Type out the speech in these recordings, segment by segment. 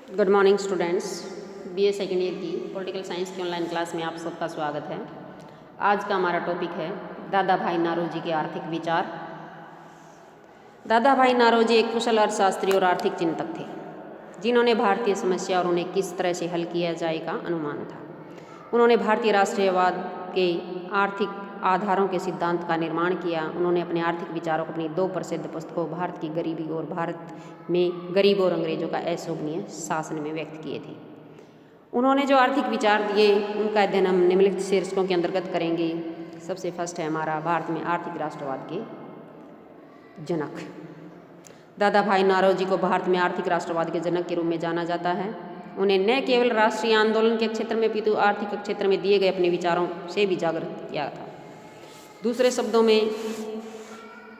Good morning students. BA second year की political science की online class में आप सबका स्वागत है। आज का हमारा टॉपिक है दादा भाई नारोजी के आर्थिक विचार। दादा भाई नारोजी एक कुशल अर्थशास्त्री और आर्थिक चिंतक थे, जिन्होंने भारतीय समस्या और उन्हें किस तरह से हल किया जाए का अनुमान था। उन्होंने भारतीय राष्ट्रीयवाद के आर्थिक आधारों के सिद्धांत का निर्माण किया। उन्होंने अपने आर्थिक विचारों को अपनी दो प्रसिद्ध पुस्तकों भारत की गरीबी और भारत में गरीब और अंग्रेजों का अशोभनीय शासन में व्यक्त किए थे। उन्होंने जो आर्थिक विचार दिए उनका अध्ययन हम निम्नलिखित शीर्षकों के अंतर्गत करेंगे। सबसे फर्स्ट है हमारा भारत में आर्थिक राष्ट्रवाद के जनक। दादा भाई नारोजी को भारत में आर्थिक राष्ट्रवाद के जनक के रूप में जाना जाता है। उन्हें न केवल राष्ट्रीय आंदोलन के क्षेत्र में अपितु आर्थिक क्षेत्र में दिए गए अपने विचारों से भी जागृत किया था। दूसरे शब्दों में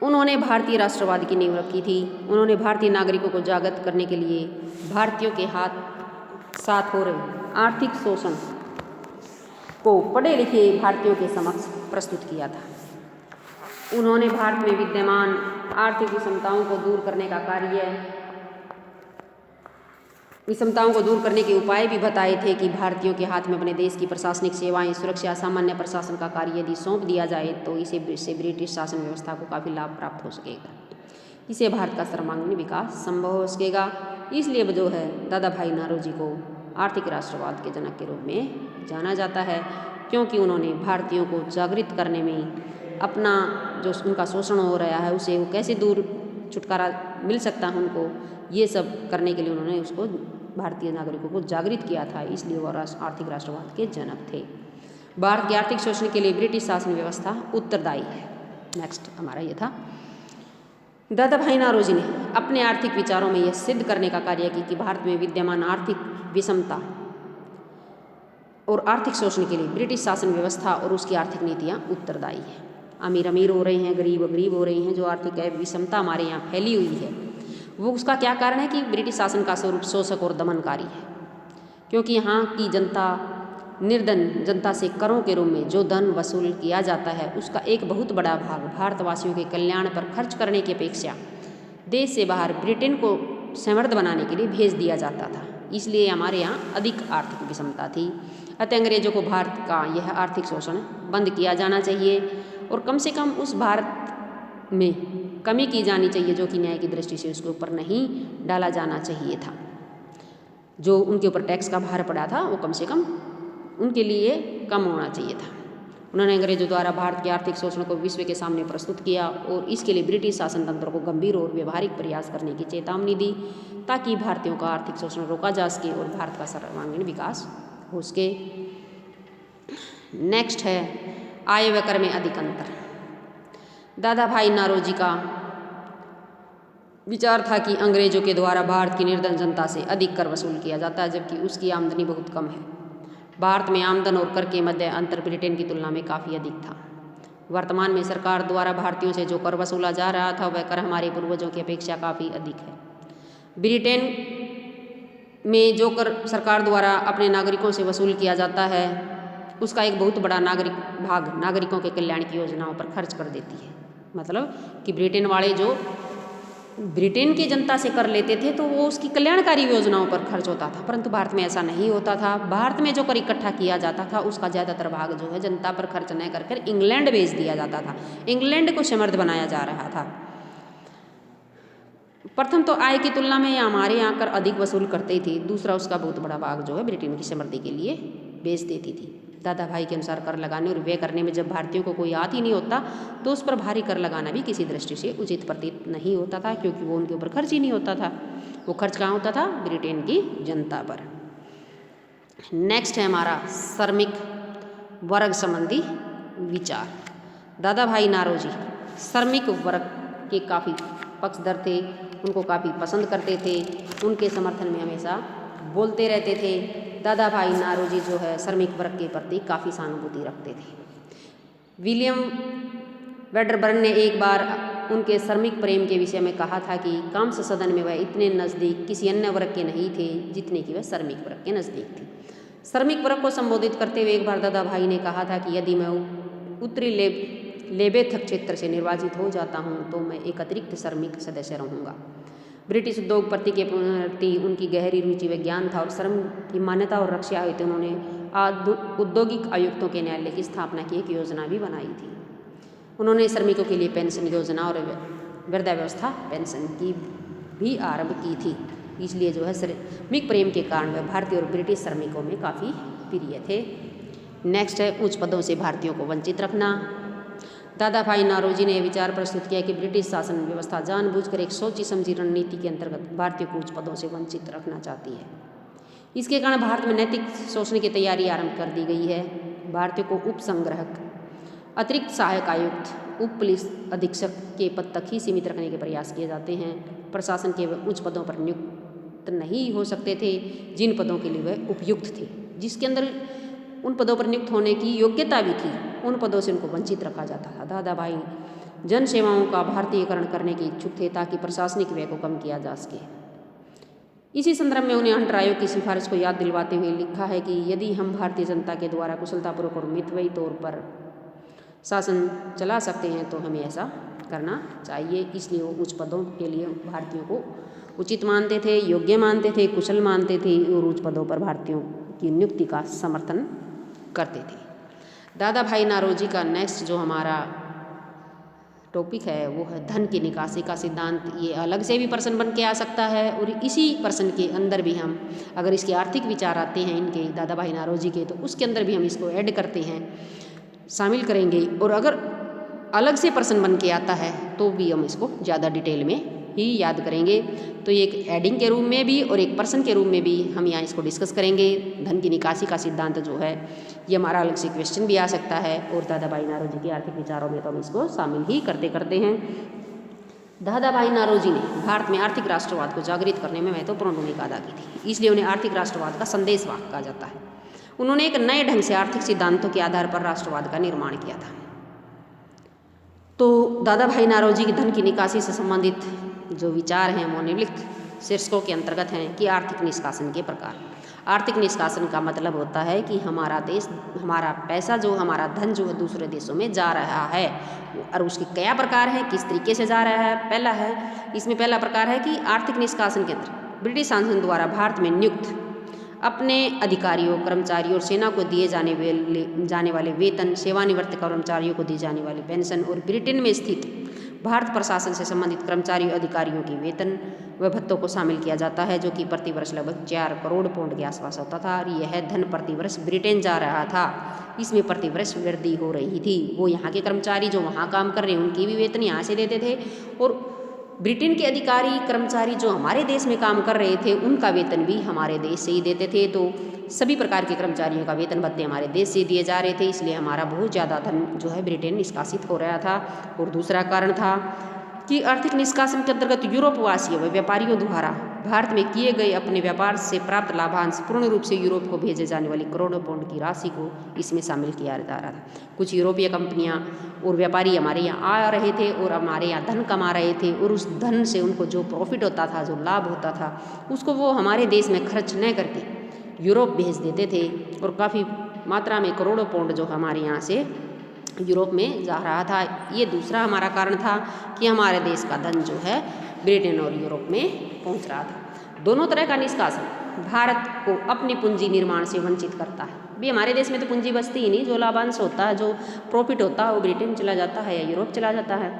उन्होंने भारतीय राष्ट्रवाद की नींव रखी थी। उन्होंने भारतीय नागरिकों को जागृत करने के लिए भारतीयों के साथ हो रहे आर्थिक शोषण को पढ़े लिखे भारतीयों के समक्ष प्रस्तुत किया था। उन्होंने भारत में विद्यमान आर्थिक विषमताओं को दूर करने के उपाय भी बताए थे कि भारतीयों के हाथ में अपने देश की प्रशासनिक सेवाएं, सुरक्षा, सामान्य प्रशासन का कार्य यदि सौंप दिया जाए तो इससे ब्रिटिश शासन व्यवस्था को काफ़ी लाभ प्राप्त हो सकेगा। इससे भारत का सर्वांगीण विकास संभव हो सकेगा। इसलिए जो है दादा भाई नारोजी को आर्थिक राष्ट्रवाद के जनक के रूप में जाना जाता है, क्योंकि उन्होंने भारतीयों को जागृत करने में अपना जो उनका शोषण हो रहा है उसे वो कैसे दूर छुटकारा मिल सकता है उनको, ये सब करने के लिए उन्होंने उसको भारतीय नागरिकों को जागृत किया था। इसलिए वह आर्थिक राष्ट्रवाद के जनक थे। भारत के आर्थिक शोषण के लिए ब्रिटिश शासन व्यवस्था उत्तरदायी है। नेक्स्ट हमारा ये था दादा भाई नारोजी ने अपने आर्थिक विचारों में यह सिद्ध करने का कार्य किया कि भारत में विद्यमान आर्थिक विषमता और आर्थिक शोषण के लिए ब्रिटिश शासन व्यवस्था और उसकी आर्थिक नीतियाँ उत्तरदायी है। अमीर अमीर हो रहे हैं, गरीब गरीब हो रहे हैं। जो आर्थिक विषमता हमारे यहाँ फैली हुई है वो उसका क्या कारण है कि ब्रिटिश शासन का स्वरूप शोषक और दमनकारी है, क्योंकि यहाँ की जनता निर्धन जनता से करों के रूप में जो धन वसूल किया जाता है उसका एक बहुत बड़ा भाग भारतवासियों के कल्याण पर खर्च करने की अपेक्षा देश से बाहर ब्रिटेन को समृद्ध बनाने के लिए भेज दिया जाता था। इसलिए हमारे यहाँ अधिक आर्थिक विषमता थी। अतः अंग्रेजों को भारत का यह आर्थिक शोषण बंद किया जाना चाहिए और कम से कम उस भारत में कमी की जानी चाहिए जो कि न्याय की दृष्टि से उसके ऊपर नहीं डाला जाना चाहिए था। जो उनके ऊपर टैक्स का भार पड़ा था वो कम से कम उनके लिए कम होना चाहिए था। उन्होंने अंग्रेजों द्वारा भारत के आर्थिक शोषण को विश्व के सामने प्रस्तुत किया और इसके लिए ब्रिटिश शासन तंत्र को गंभीर और व्यवहारिक प्रयास करने की चेतावनी दी, ताकि भारतीयों का आर्थिक शोषण रोका जा सके और भारत का सर्वांगीण विकास हो सके। नेक्स्ट है आय व कर में अधिक अंतर। दादा भाई नारोजी का विचार था कि अंग्रेजों के द्वारा भारत की निर्धन जनता से अधिक कर वसूल किया जाता है, जबकि उसकी आमदनी बहुत कम है। भारत में आमदन और कर के मध्य अंतर ब्रिटेन की तुलना में काफ़ी अधिक था। वर्तमान में सरकार द्वारा भारतीयों से जो कर वसूला जा रहा था वह कर हमारे पूर्वजों की अपेक्षा काफ़ी अधिक है। ब्रिटेन में जो कर सरकार द्वारा अपने नागरिकों से वसूल किया जाता है उसका एक बहुत बड़ा भाग नागरिकों के कल्याण की योजनाओं पर खर्च कर देती है। मतलब कि ब्रिटेन वाले जो ब्रिटेन की जनता से कर लेते थे तो वो उसकी कल्याणकारी योजनाओं पर खर्च होता था, परंतु भारत में ऐसा नहीं होता था। भारत में जो कर इकट्ठा किया जाता था उसका ज़्यादातर भाग जो है जनता पर खर्च न कर इंग्लैंड भेज दिया जाता था। इंग्लैंड को समृद्ध बनाया जा रहा था। प्रथम तो आय की तुलना में हमारे यहाँ कर अधिक वसूल करते ही थे। दूसरा उसका बहुत बड़ा भाग जो है ब्रिटेन की समृद्धि के लिए बेच देती थी। दादा भाई के अनुसार कर लगाने और व्यय करने में जब भारतीयों को कोई याद ही नहीं होता तो उस पर भारी कर लगाना भी किसी दृष्टि से उचित प्रतीत नहीं होता था, क्योंकि वो उनके ऊपर खर्च ही नहीं होता था। वो खर्च कहाँ होता था? ब्रिटेन की जनता पर। नेक्स्ट है हमारा श्रमिक वर्ग संबंधी विचार। दादा भाई नारोजी श्रमिक वर्ग के काफ़ी पक्षधर थे, उनको काफ़ी पसंद करते थे, उनके समर्थन में हमेशा बोलते रहते थे। दादा भाई नारोजी जो है श्रमिक वर्ग के प्रति काफ़ी सहानुभूति रखते थे। विलियम वेडरबर्न ने एक बार उनके श्रमिक प्रेम के विषय में कहा था कि काम सदन में वह इतने नज़दीक किसी अन्य वर्ग के नहीं थे जितने कि वह श्रमिक वर्ग के नज़दीक थे। श्रमिक वर्ग को संबोधित करते हुए एक बार दादा भाई ने कहा था कि यदि मैं उत्तरी लेबेथक क्षेत्र से निर्वाचित हो जाता हूँ तो मैं एक अतिरिक्त श्रमिक सदस्य रहूँगा। ब्रिटिश उद्योगपति के प्रति उनकी गहरी रुचि विज्ञान था और श्रम की मान्यता और रक्षा हेतु उन्होंने औद्योगिक आयुक्तों के न्यायालय की स्थापना की एक योजना भी बनाई थी। उन्होंने श्रमिकों के लिए पेंशन योजना और वृद्धावस्था पेंशन की भी आरंभ की थी। इसलिए जो है श्रमिक प्रेम के कारण वह भारतीय और ब्रिटिश श्रमिकों में काफ़ी प्रिय थे। नेक्स्ट है उच्च पदों से भारतीयों को वंचित रखना। दादा भाई नारोजी ने यह विचार प्रस्तुत किया कि ब्रिटिश शासन व्यवस्था जानबूझकर एक सोची समझी रणनीति के अंतर्गत भारतीयों को उच्च पदों से वंचित रखना चाहती है। इसके कारण भारत में नैतिक शोषण की तैयारी आरंभ कर दी गई है। भारतीयों को उप संग्रहक, अतिरिक्त सहायक आयुक्त, उप पुलिस अधीक्षक के पद तक ही सीमित रखने के प्रयास किए जाते हैं। प्रशासन के वह उच्च पदों पर नियुक्त नहीं हो सकते थे जिन पदों के लिए वह उपयुक्त थे। जिसके अंदर उन पदों पर नियुक्त होने की योग्यता भी थी, उन पदों से उनको वंचित रखा जाता था। दादा भाई जन सेवाओं का भारतीयकरण करने के इच्छुक थे ताकि प्रशासनिक व्यय को कम किया जा सके। इसी संदर्भ में उन्हें हंटर आयोग की सिफारिश को याद दिलवाते हुए लिखा है कि यदि हम भारतीय जनता के द्वारा कुशलतापूर्वक और मितव्ययी तौर पर शासन चला सकते हैं तो हमें ऐसा करना चाहिए। इसलिए वो उच्च पदों के लिए भारतीयों को उचित मानते थे, योग्य मानते थे, कुशल मानते थे और उच्च पदों पर भारतीयों की नियुक्ति का समर्थन करते थे। दादा भाई नारोजी का नेक्स्ट जो हमारा टॉपिक है वो है धन की निकासी का सिद्धांत। ये अलग से भी प्रश्न बन के आ सकता है और इसी प्रश्न के अंदर भी हम अगर इसके आर्थिक विचार आते हैं इनके दादा भाई नारोजी के, तो उसके अंदर भी हम इसको ऐड करते हैं, शामिल करेंगे। और अगर अलग से प्रश्न बन के आता है तो भी हम इसको ज़्यादा डिटेल में ही याद करेंगे। तो ये एक एडिंग के रूप में भी और एक प्रश्न के रूप में भी हम यहाँ इसको डिस्कस करेंगे। धन की निकासी का सिद्धांत जो है ये हमारा अलग से क्वेश्चन भी आ सकता है और दादा भाई नारोजी के आर्थिक विचारों में तो हम इसको शामिल ही करते हैं। दादा भाई नारोजी ने भारत में आर्थिक राष्ट्रवाद को जागृत करने में महत्वपूर्ण भूमिका अदा की थी, इसलिए उन्हें आर्थिक राष्ट्रवाद का संदेशवाहक कहा जाता है। उन्होंने एक नए ढंग से आर्थिक सिद्धांतों के आधार पर राष्ट्रवाद का निर्माण किया था। तो दादा भाई नारोजी की धन की निकासी से संबंधित जो विचार हैं वो निम्नलिखित शीर्षकों के अंतर्गत हैं कि आर्थिक निष्कासन के प्रकार। आर्थिक निष्कासन का मतलब होता है कि हमारा देश, हमारा पैसा जो, हमारा धन जो है दूसरे देशों में जा रहा है और उसके क्या प्रकार हैं, किस तरीके से जा रहा है। इसमें पहला प्रकार है कि आर्थिक निष्कासन के अंदर ब्रिटिश शासन द्वारा भारत में नियुक्त अपने अधिकारियों, कर्मचारियों और सेना को दिए जाने वाले वेतन, सेवानिवृत्त कर्मचारियों को दी जाने वाली पेंशन और ब्रिटेन में स्थित भारत प्रशासन से संबंधित कर्मचारियों अधिकारियों की वेतन व भत्तों को शामिल किया जाता है, जो कि प्रति वर्ष लगभग 4 करोड़ पाउंड के आसपास होता था। और यह धन प्रति वर्ष ब्रिटेन जा रहा था, इसमें प्रति वर्ष वृद्धि हो रही थी। वो यहाँ के कर्मचारी जो वहाँ काम कर रहे हैं उनकी भी वेतन यहाँ से देते थे और ब्रिटेन के अधिकारी कर्मचारी जो हमारे देश में काम कर रहे थे उनका वेतन भी हमारे देश से ही देते थे। तो सभी प्रकार के कर्मचारियों का वेतन भत्ते हमारे देश से दिए जा रहे थे, इसलिए हमारा बहुत ज़्यादा धन जो है ब्रिटेन निष्कासित हो रहा था। और दूसरा कारण था कि आर्थिक निष्कासन के अंतर्गत यूरोपवासियों व व्यापारियों द्वारा भारत में किए गए अपने व्यापार से प्राप्त लाभांश पूर्ण रूप से यूरोप को भेजे जाने वाली करोड़ों पाउंड की राशि को इसमें शामिल किया जा रहा था। कुछ यूरोपीय कंपनियां और व्यापारी हमारे यहाँ आ रहे थे और हमारे यहाँ धन कमा रहे थे और उस धन से उनको जो प्रॉफिट होता था, जो लाभ होता था, उसको वो हमारे देश में खर्च न करके यूरोप भेज देते थे और काफ़ी मात्रा में करोड़ों पाउंड जो हमारे यहाँ से यूरोप में जा रहा था। ये दूसरा हमारा कारण था कि हमारे देश का धन जो है ब्रिटेन और यूरोप में पहुंच रहा था। दोनों तरह का निष्कासन भारत को अपनी पूंजी निर्माण से वंचित करता है। भी हमारे देश में तो पूंजी बचती ही नहीं, जो लाभांश होता है, जो प्रॉफिट होता है वो ब्रिटेन चला जाता है या यूरोप चला जाता है।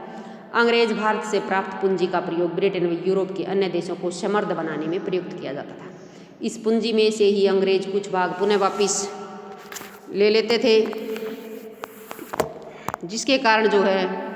अंग्रेज भारत से प्राप्त पूंजी का प्रयोग ब्रिटेन व यूरोप के अन्य देशों को समृद्ध बनाने में प्रयुक्त किया जाता था। इस पूंजी में से ही अंग्रेज कुछ भाग पुनः वापिस ले लेते थे, जिसके कारण जो है